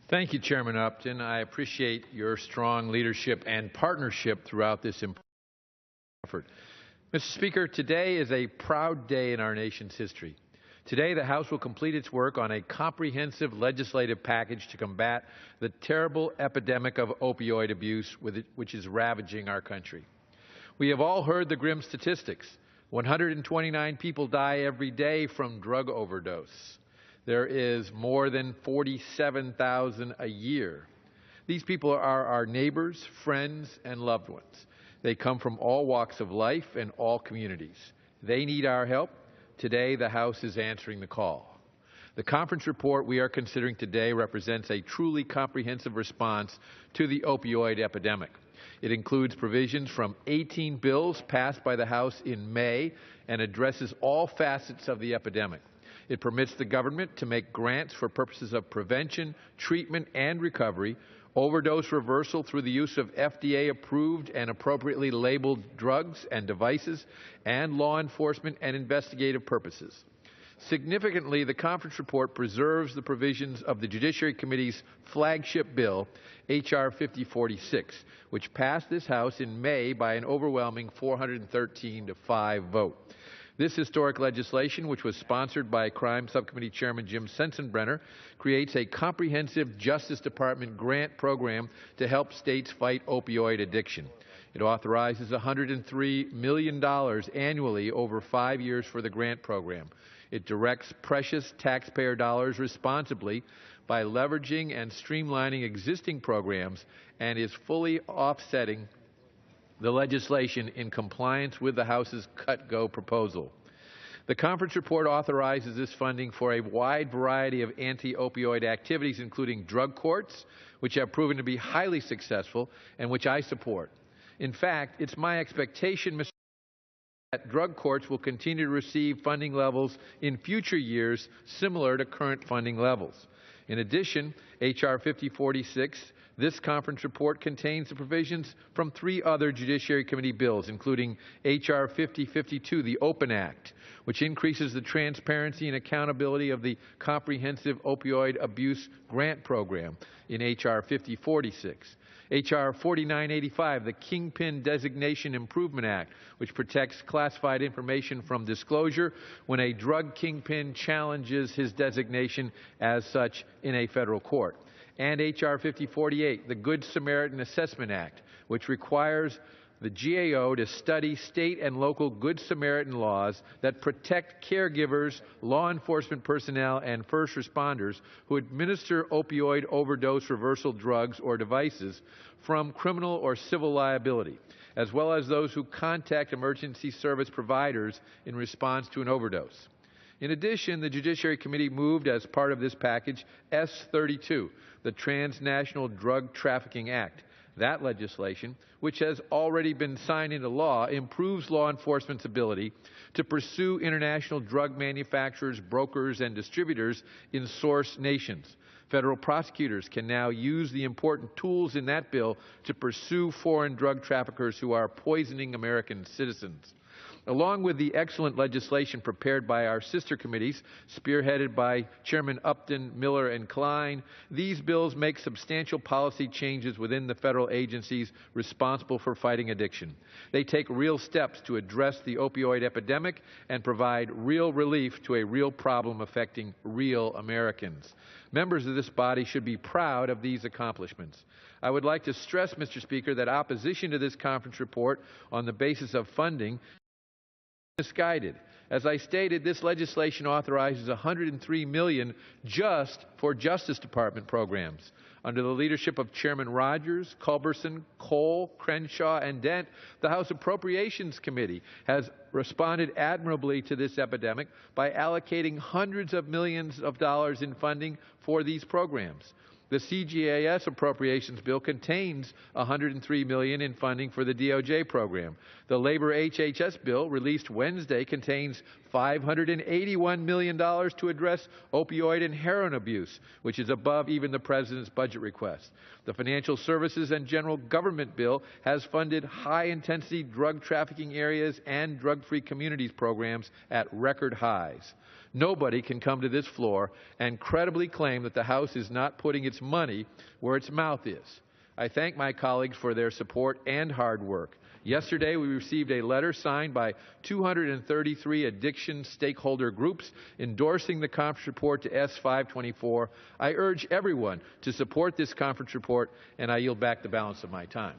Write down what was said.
Thank you, Chairman Upton. I appreciate your strong leadership and partnership throughout this important effort. Mr. Speaker, today is a proud day in our nation's history. Today, the House will complete its work on a comprehensive legislative package to combat the terrible epidemic of opioid abuse which is ravaging our country. We have all heard the grim statistics. 129 people die every day from drug overdose. There is more than 47,000 a year. These people are our neighbors, friends, and loved ones. They come from all walks of life and all communities. They need our help. Today, the House is answering the call. The conference report we are considering today represents a truly comprehensive response to the opioid epidemic. It includes provisions from 18 bills passed by the House in May and addresses all facets of the epidemic. It permits the government to make grants for purposes of prevention, treatment, and recovery, overdose reversal through the use of FDA-approved and appropriately labeled drugs and devices, and law enforcement and investigative purposes. Significantly, the conference report preserves the provisions of the Judiciary Committee's flagship bill, H.R. 5046, which passed this House in May by an overwhelming 413-5 vote. This historic legislation, which was sponsored by Crime Subcommittee Chairman Jim Sensenbrenner, creates a comprehensive Justice Department grant program to help states fight opioid addiction. It authorizes $103 million annually over 5 years for the grant program. It directs precious taxpayer dollars responsibly by leveraging and streamlining existing programs and is fully offsetting the legislation in compliance with the House's cut-go proposal. The conference report authorizes this funding for a wide variety of anti-opioid activities, including drug courts, which have proven to be highly successful and which I support. In fact, it's my expectation, Mr. that drug courts will continue to receive funding levels in future years similar to current funding levels. In addition, H.R. 5046, this conference report contains the provisions from 3 other Judiciary Committee bills, including H.R. 5052, the OPEN Act, which increases the transparency and accountability of the Comprehensive Opioid Abuse Grant Program in H.R. 5046. H.R. 4985, the Kingpin Designation Improvement Act, which protects classified information from disclosure when a drug kingpin challenges his designation as such in a federal court. And H.R. 5048, the Good Samaritan Assessment Act, which requires the GAO to study state and local Good Samaritan laws that protect caregivers, law enforcement personnel, and first responders who administer opioid overdose reversal drugs or devices from criminal or civil liability, as well as those who contact emergency service providers in response to an overdose. In addition, the Judiciary Committee moved as part of this package S-32, the Transnational Drug Trafficking Act. That legislation, which has already been signed into law, improves law enforcement's ability to pursue international drug manufacturers, brokers, and distributors in source nations. Federal prosecutors can now use the important tools in that bill to pursue foreign drug traffickers who are poisoning American citizens. Along with the excellent legislation prepared by our sister committees, spearheaded by Chairman Upton, Miller, and Klein, these bills make substantial policy changes within the federal agencies responsible for fighting addiction. They take real steps to address the opioid epidemic and provide real relief to a real problem affecting real Americans. Members of this body should be proud of these accomplishments. I would like to stress, Mr. Speaker, that opposition to this conference report on the basis of funding misguided. As I stated, this legislation authorizes $103 million just for Justice Department programs. Under the leadership of Chairman Rogers, Culberson, Cole, Crenshaw, and Dent, the House Appropriations Committee has responded admirably to this epidemic by allocating hundreds of millions of dollars in funding for these programs. The CGAS appropriations bill contains $103 million in funding for the DOJ program. The Labor HHS bill, released Wednesday, contains $581 million to address opioid and heroin abuse, which is above even the President's budget request. The Financial Services and General Government bill has funded high-intensity drug trafficking areas and drug-free communities programs at record highs. Nobody can come to this floor and credibly claim that the House is not putting its money where its mouth is. I thank my colleagues for their support and hard work. Yesterday, we received a letter signed by 233 addiction stakeholder groups endorsing the conference report to S-524. I urge everyone to support this conference report, and I yield back the balance of my time.